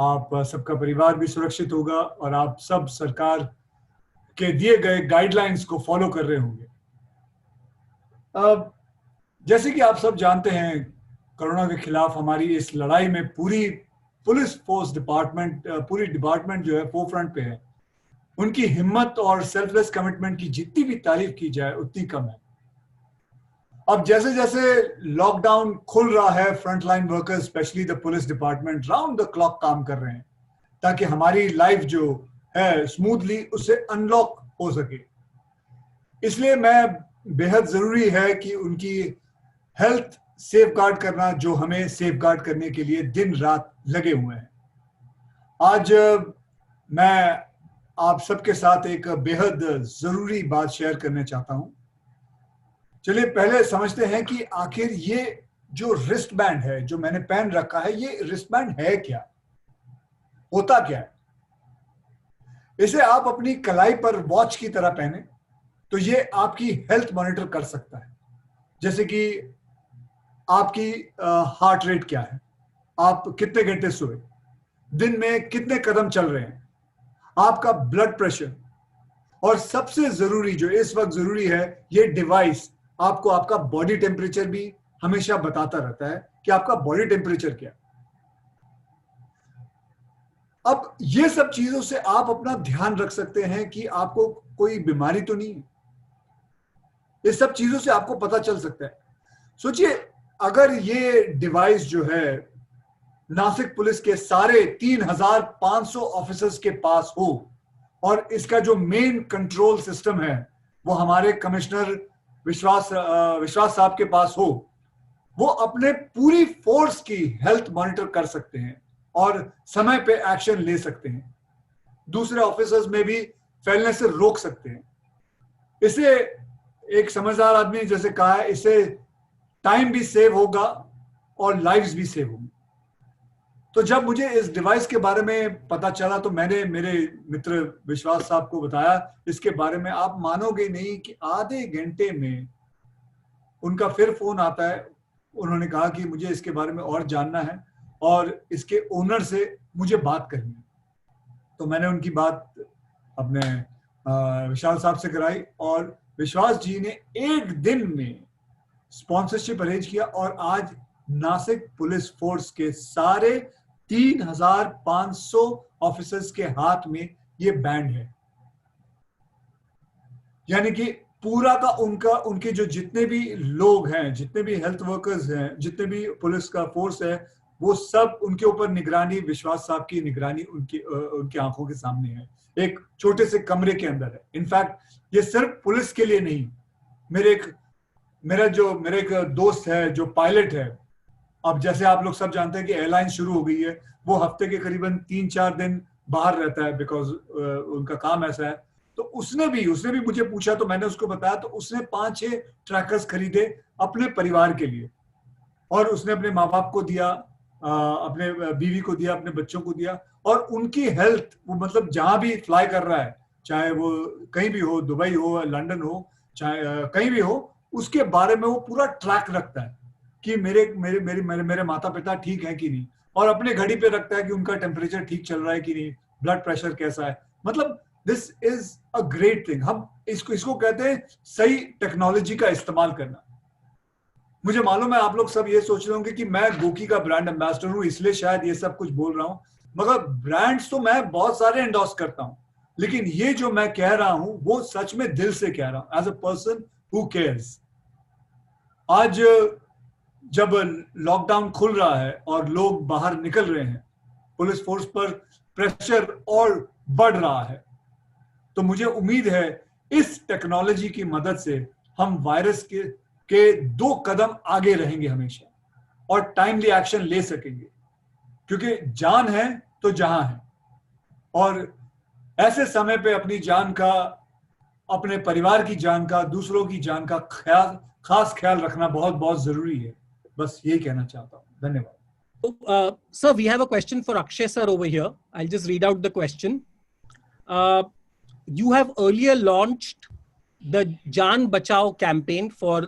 आप सबका परिवार भी सुरक्षित होगा और आप सब सरकार के दिए गए गाइडलाइंस को फॉलो कर रहे होंगे। अब जैसे कि आप सब जानते हैं, कोरोना के खिलाफ हमारी इस लड़ाई में पूरी पुलिस फोर्स डिपार्टमेंट, पूरी डिपार्टमेंट जो है फोरफ्रंट पे है। उनकी हिम्मत और सेल्फलेस कमिटमेंट की जितनी भी तारीफ की जाए उतनी कम है। अब जैसे जैसे लॉकडाउन खुल रहा है, frontline workers specially the police department round the clock काम कर रहे हैं ताकि हमारी लाइफ जो है स्मूथली उससे अनलॉक हो सके। इसलिए मैं बेहद जरूरी है कि उनकी हेल्थ सेफ गार्ड करना, जो हमें सेफ गार्ड करने के लिए दिन रात लगे हुए हैं। आज मैं आप सबके साथ एक बेहद जरूरी बात शेयर करना चाहता हूं। चलिए पहले समझते हैं कि आखिर ये जो रिस्ट बैंड है जो मैंने पहन रखा है, ये रिस्ट बैंड है क्या, होता क्या है। इसे आप अपनी कलाई पर वॉच की तरह पहने तो ये आपकी हेल्थ मॉनिटर कर सकता है, जैसे कि आपकी हार्ट रेट क्या है, आप कितने घंटे सोए, दिन में कितने कदम चल रहे हैं, आपका ब्लड प्रेशर, और सबसे जरूरी जो इस वक्त जरूरी है, ये डिवाइस आपको आपका बॉडी टेम्परेचर भी हमेशा बताता रहता है कि आपका बॉडी टेम्परेचर क्या है। अब ये सब चीजों से आप अपना ध्यान रख सकते हैं कि आपको कोई बीमारी तो नहीं है। इस सब चीजों से आपको पता चल सकता है। सोचिए, अगर ये डिवाइस जो है नासिक पुलिस के सारे 3,500 ऑफिसर्स के पास हो और इसका जो मेन कंट्रोल सिस्टम है वो हमारे कमिश्नर विश्वास साहब के पास हो, वो अपने पूरी फोर्स की हेल्थ मॉनिटर कर सकते हैं और समय पे एक्शन ले सकते हैं, दूसरे ऑफिसर्स में भी फैलने से रोक सकते हैं। इसे एक समझदार आदमी ने जैसे कहा है, इससे टाइम भी सेव होगा और लाइव्स भी सेव होंगी। तो जब मुझे इस डिवाइस के बारे में पता चला तो मैंने मेरे मित्र विश्वास साहब को बताया इसके बारे में। आप मानोगे नहीं कि आधे घंटे में उनका फिर फोन आता है। उन्होंने कहा कि मुझे इसके बारे में और जानना है और इसके ओनर से मुझे बात करनी है। तो मैंने उनकी बात अपने विशाल साहब से कराई और विश्वास जी ने एक दिन में स्पॉन्सरशिप अरेंज किया और आज नासिक पुलिस फोर्स के सारे 3,500 ऑफिसर्स के हाथ में ये बैंड है। यानी कि पूरा का उनके जो जितने भी लोग हैं, जितने भी हेल्थ वर्कर्स हैं, जितने भी पुलिस का फोर्स है, वो सब उनके ऊपर निगरानी, विश्वास साहब की निगरानी उनकी आंखों के सामने है, एक छोटे से कमरे के अंदर है। इनफैक्ट ये सिर्फ पुलिस के लिए नहीं, मेरा एक दोस्त है जो पायलट है। अब जैसे आप लोग सब जानते हैं कि एयरलाइन शुरू हो गई है, वो हफ्ते के करीबन 3-4 दिन बाहर रहता है बिकॉज उनका काम ऐसा है। तो उसने भी मुझे पूछा तो मैंने उसको बताया, तो उसने 5-6 ट्रैकर्स खरीदे अपने परिवार के लिए और उसने अपने माँ बाप को दिया, अपने बीवी को दिया, अपने बच्चों को दिया। और उनकी हेल्थ, वो मतलब जहां भी फ्लाई कर रहा है, चाहे वो कहीं भी हो, दुबई हो, लंदन हो, चाहे कहीं भी हो, उसके बारे में वो पूरा ट्रैक रखता है कि मेरे माता पिता ठीक है कि नहीं, और अपने घड़ी पे रखता है कि उनका टेम्परेचर ठीक चल रहा है कि नहीं, ब्लड प्रेशर कैसा है। मतलब this is a great thing. हम इसको कहते हैं सही टेक्नोलॉजी का इस्तेमाल करना। मुझे मालूम है आप लोग सब ये सोच रहे होंगे कि मैं गोकी का ब्रांड एम्बेसडर हूं इसलिए शायद ये सब कुछ बोल रहा हूं, मगर ब्रांड्स तो मैं बहुत सारे एंडोर्स करता हूं, लेकिन ये जो मैं कह रहा हूं वो सच में दिल से कह रहा हूं, as a person who cares. आज जब लॉकडाउन खुल रहा है और लोग बाहर निकल रहे हैं, पुलिस फोर्स पर प्रेशर और बढ़ रहा है, तो मुझे उम्मीद है इस टेक्नोलॉजी की मदद से हम वायरस के 2 कदम आगे रहेंगे हमेशा और टाइमली एक्शन ले सकेंगे, क्योंकि जान है तो जहां है। और ऐसे समय पे अपनी जान का, अपने परिवार की जान का, दूसरों की जान का खास ख्याल रखना बहुत बहुत जरूरी है। बस यही कहना चाहता हूं। धन्यवाद। Sir, we have a question for Akshay sir over here. I'll just read out the question. You have earlier launched the Jaan Bachao campaign for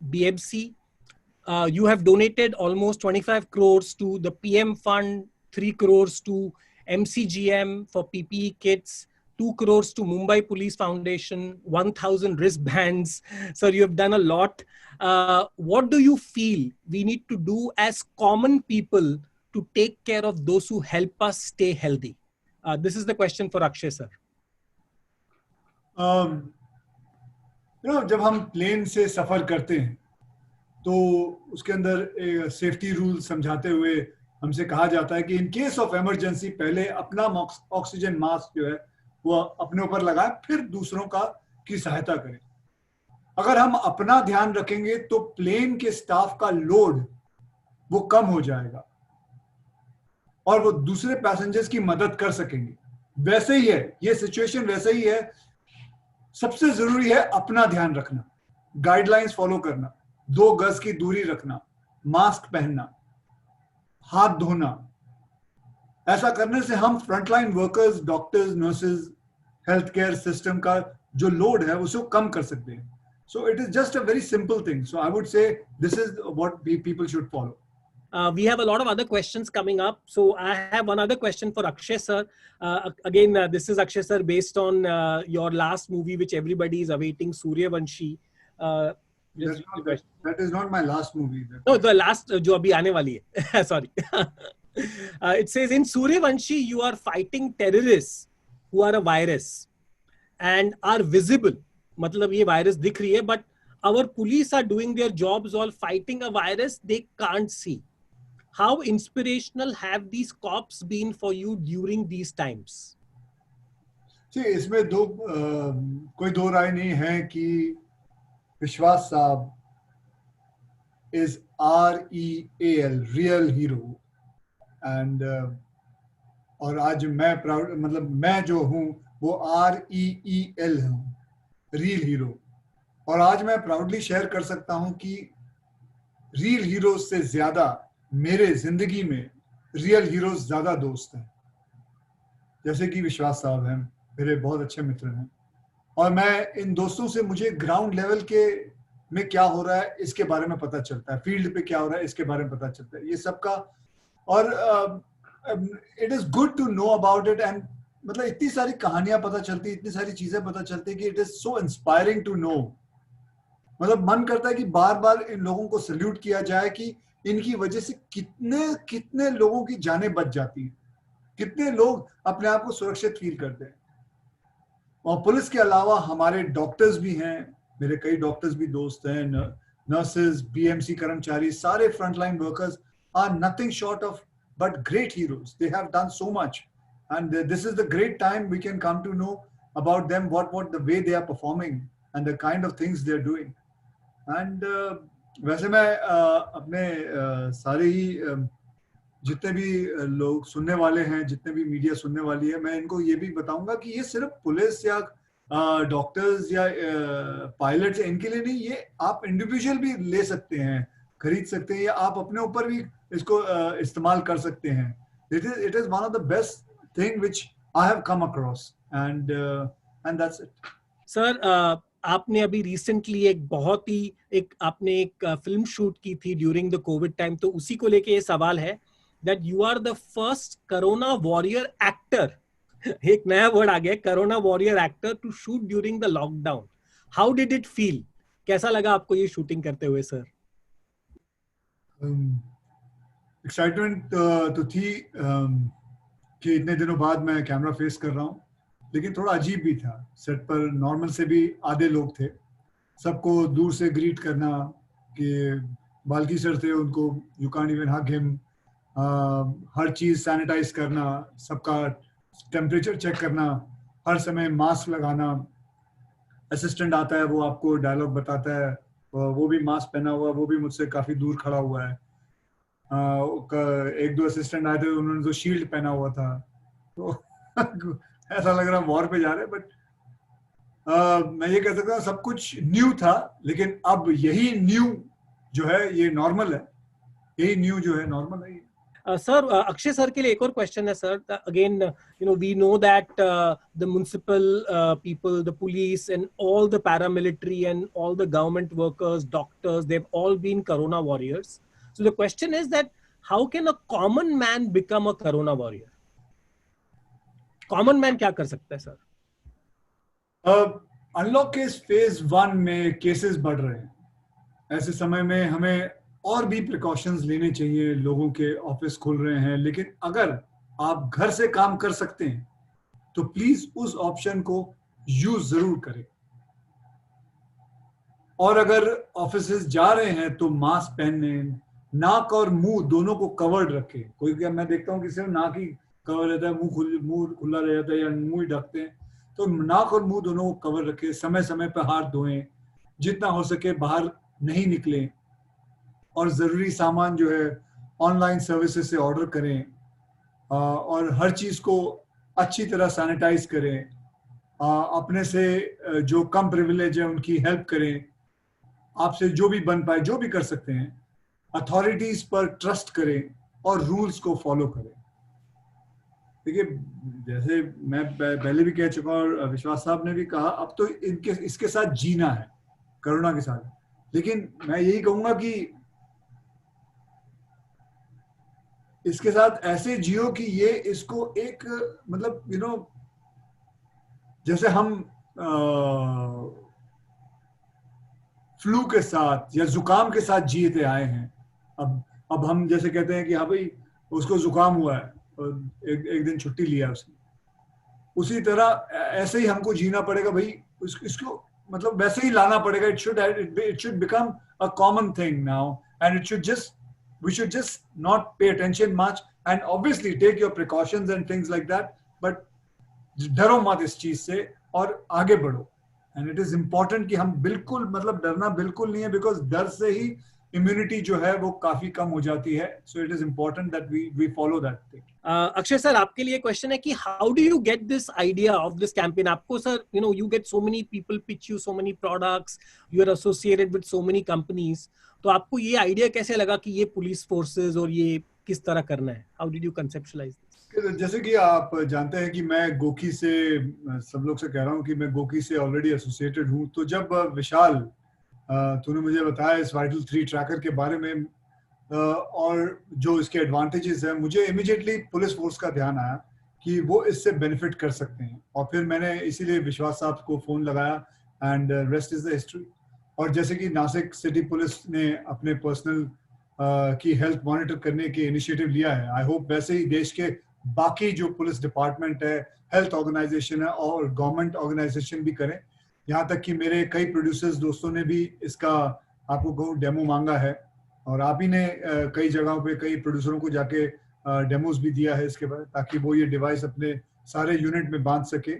BMC. You have donated almost 25 crores to the PM Fund 3 crores to MCGM for PPE kits, 2 crores to Mumbai Police Foundation, 1,000 wristbands. Sir, you have done a lot. What do you feel we need to do as common people to take care of those who help us stay healthy? This is the question for Akshay, sir. जब हम plane से सफर करते हैं तो उसके अंदर safety rule समझाते हुए हमसे कहा जाता है कि इन केस ऑफ इमरजेंसी पहले अपना ऑक्सीजन मास्क जो है वो अपने ऊपर लगाएं, फिर दूसरों की सहायता करें. अगर हम अपना ध्यान रखेंगे तो प्लेन के स्टाफ का लोड वो कम हो जाएगा और वो दूसरे पैसेंजर्स की मदद कर सकेंगे. वैसे ही है, ये सिचुएशन वैसे ही है. सबसे जरूरी है अपना ध्यान रखना, गाइडलाइंस फॉलो करना, 2 गज की दूरी रखना, मास्क पहनना, हाथ धोना. ऐसा करने से हम frontline workers, doctors, nurses, health care system का जो लोड है उसे कम कर सकते हैं. So it is just a very simple thing. So I would say this is what people should follow. We have a lot of other questions coming up. So I have one other question for Akshay sir. Again, this is Akshay sir based on your last movie, which everybody is awaiting, Suryavanshi. That is not my last movie. No, the last jo abhi aane wali hai. Sorry. It says in Suryavanshi, you are fighting terrorists who are a virus and are visible. मतलब ये virus दिख रही है, but our police are doing their jobs all fighting a virus they can't see. How inspirational have these cops been for you during these times? See, इसमें कोई दो राय नहीं है कि विश्वास साहब is REAL, real hero. And और आज मैं प्राउड, मतलब मैं जो हूँ वो REEL हूँ, रियल हीरो. और आज मैं प्राउडली शेयर कर सकता हूं कि रियल हीरोज से ज्यादा मेरे जिंदगी में रियल हीरोज ज्यादा दोस्त हैं. जैसे कि विश्वास साहब हैं, मेरे बहुत अच्छे मित्र हैं, और मैं इन दोस्तों से मुझे ग्राउंड लेवल के में क्या हो रहा है इसके बारे में पता चलता है, फील्ड पे क्या हो रहा है इसके बारे में पता चलता है, ये सबका. और it is good to know about it. And मतलब इतनी सारी कहानियां पता चलती, इतनी सारी चीजें पता चलती कि it is so inspiring to know. मतलब मन करता है कि बार बार इन लोगों को सल्यूट किया जाए कि इनकी वजह से कितने कितने लोगों की जानें बच जाती हैं, कितने लोग अपने आप को सुरक्षित फील करते हैं. और पुलिस के अलावा हमारे डॉक्टर्स भी हैं, मेरे कई डॉक्टर्स भी दोस्त हैं, नर्सेज, बीएमसी कर्मचारी, सारे frontline workers are nothing short of but great heroes. They have done so much. And this is the great time we can come to know about them, what the way they are performing and the kind of things they are doing. And वैसे मैं अपने सारे ही जितने भी लोग सुनने वाले हैं, जितने भी मीडिया सुनने वाली है, मैं इनको ये भी बताऊंगा कि ये सिर्फ पुलिस या डॉक्टर्स या पायलट्स इनके लिए नहीं, ये आप इंडिविजुअल भी ले सकते हैं, खरीद सकते हैं, या आप अपने ऊपर भी इसको इस्तेमाल कर सकते हैं. It is one of the best thing which I have come across, and that's it. Sir, आपने अभी रिसेंटली आपने एक फिल्म शूट की थी ड्यूरिंग द कोविड टाइम, तो उसी को लेके ये सवाल है that you are the first corona warrior actor. एक नया वर्ड आ गया, corona warrior actor, to shoot during the lockdown. How did it feel? कैसा लगा आपको ये शूटिंग करते हुए सर? एक्साइटमेंट तो थी कि इतने दिनों बाद मैं कैमरा फेस कर रहा हूँ, लेकिन थोड़ा अजीब भी था. सेट पर नॉर्मल से भी आधे लोग थे, सबको दूर से ग्रीट करना कि बाल्की सर थे, उनको you can't even hug him, हर चीज सैनिटाइज करना, सबका टेम्परेचर चेक करना, हर समय मास्क लगाना. असिस्टेंट आता है, वो आपको डायलॉग बताता है, वो भी मास्क पहना हुआ, वो भी मुझसे काफी दूर खड़ा हुआ है. एक दो असिस्टेंट आए थे, उन्होंने तो शील्ड पहना हुआ था, तो ऐसा लग रहा वॉर पे जा रहे हैं. बट मैं ये कह सकता हूँ सब कुछ न्यू था, लेकिन अब यही न्यू जो है ये नॉर्मल है, यही न्यू जो है नॉर्मल है. सर, अक्षय सर के लिए एक और क्वेश्चन है sir. Again we know that the municipal people, the police and all the paramilitary and all the government workers, doctors, they have all been corona warriors. So the question is that how can a common man become a corona warrior? Common man क्या कर सकता है sir? Unlock के phase 1 में cases बढ़ रहे हैं. ऐसे समय में हमें और भी प्रिकॉशंस लेने चाहिए. लोगों के ऑफिस खुल रहे हैं, लेकिन अगर आप घर से काम कर सकते हैं तो प्लीज उस ऑप्शन को यूज जरूर करें. और अगर ऑफिसेज जा रहे हैं तो मास्क पहने, नाक और मुंह दोनों को कवर्ड रखें. कोई क्या, मैं देखता हूँ कि सिर्फ नाक ही कवर रहता है, मुंह खुला रहता है या मुंह ही ढकते हैं. तो नाक और मुंह दोनों को कवर रखें. समय समय पर हाथ धोएं. जितना हो सके बाहर नहीं निकलें. और जरूरी सामान जो है ऑनलाइन सर्विसेज से ऑर्डर करें. और हर चीज को अच्छी तरह सैनिटाइज करें. अपने से जो कम प्रिविलेज है उनकी हेल्प करें. आपसे जो भी बन पाए, जो भी कर सकते हैं. अथॉरिटीज पर ट्रस्ट करें और रूल्स को फॉलो करें. देखिए, जैसे मैं पहले भी कह चुका हूं और विश्वास साहब ने भी कहा, अब तो इसके साथ जीना है, कोरोना के साथ. लेकिन मैं यही कहूंगा कि इसके साथ ऐसे जियो कि ये इसको एक मतलब जैसे हम फ्लू के साथ या जुकाम के साथ जीते आए हैं. अब हम जैसे कहते हैं कि हाँ भाई उसको जुकाम हुआ है और एक दिन छुट्टी लिया उसने. उसी तरह ऐसे ही हमको जीना पड़ेगा भाई. इसको मतलब वैसे ही लाना पड़ेगा. It should become a common thing now, and we should just not pay attention much, and obviously take your precautions and things like that, but डरो मत इस चीज से और आगे बढ़ो. एंड इट इज इंपॉर्टेंट कि हम बिल्कुल मतलब डरना बिल्कुल नहीं है, बिकॉज डर से ही इम्यूनिटी जो है वो काफी कम हो जाती है. So it is important that we follow that thing. Akshay sir, आपके लिए क्वेश्चन है कि how do you get this idea of this campaign? आपको sir, you get so many people pitch you so many products, you are associated with so many companies, तो आपको ये idea कैसे लगा कि ये पुलिस फोर्सेस और ये किस तरह करना है? How did you conceptualise this? जैसे कि आप जानते हैं कि मैं गोकी से, सब लोग से कह रहा हूँ कि मैं गोकी से ऑलरेडी एसोसिएटेड हूँ. तो जब विशाल तूने मुझे बताया इस वाइटल 3 ट्रैकर के बारे में और जो इसके एडवांटेजेस हैं, मुझे इमीडिएटली पुलिस फोर्स का ध्यान आया कि वो इससे बेनिफिट कर सकते हैं. और फिर मैंने इसीलिए विश्वास साहब को फोन लगाया, and rest is the history. और जैसे कि नासिक सिटी पुलिस ने अपने पर्सनल की हेल्थ मॉनिटर करने के इनिशिएटिव लिया है, आई होप वैसे ही देश के बाकी जो पुलिस डिपार्टमेंट है, हेल्थ ऑर्गेनाइजेशन है और गवर्नमेंट ऑर्गेनाइजेशन भी करें. यहाँ तक कि मेरे कई प्रोड्यूसर्स दोस्तों ने भी इसका, आपको कहूँ, डेमो मांगा है. और आप ही ने कई जगहों पे कई प्रोड्यूसरों को जाके डेमोज भी दिया है इसके बाद, ताकि वो ये डिवाइस अपने सारे यूनिट में बांध सके,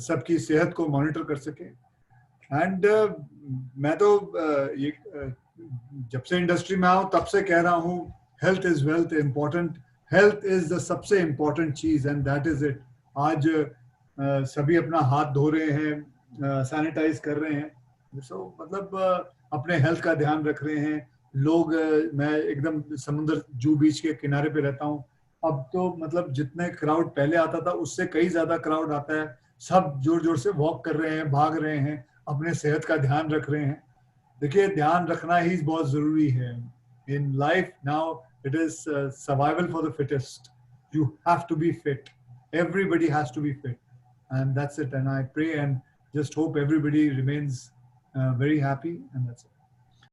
सबकी सेहत को मॉनिटर कर सके. एंड मैं तो ये जब से इंडस्ट्री में आऊँ तब से कह रहा हूँ, health is wealth. Important health is the सबसे इम्पोर्टेंट चीज, एंड दैट इज इट. आज सभी अपना हाथ धो रहे हैं, सैनिटाइज कर रहे हैं. सो मतलब अपने हेल्थ का ध्यान रख रहे हैं लोग. मैं एकदम समुद्र जू बीच के किनारे पे रहता हूँ. अब तो मतलब जितने क्राउड पहले आता था उससे कई ज्यादा क्राउड आता है. सब जोर जोर से वॉक कर रहे हैं, भाग रहे हैं, अपने सेहत का ध्यान रख रहे हैं. देखिए, ध्यान रखना ही बहुत जरूरी है in life. Now it is survival for the fittest. You have to be fit. Everybody has to be fit, and that's it. And I pray and just hope everybody remains very happy, and that's it.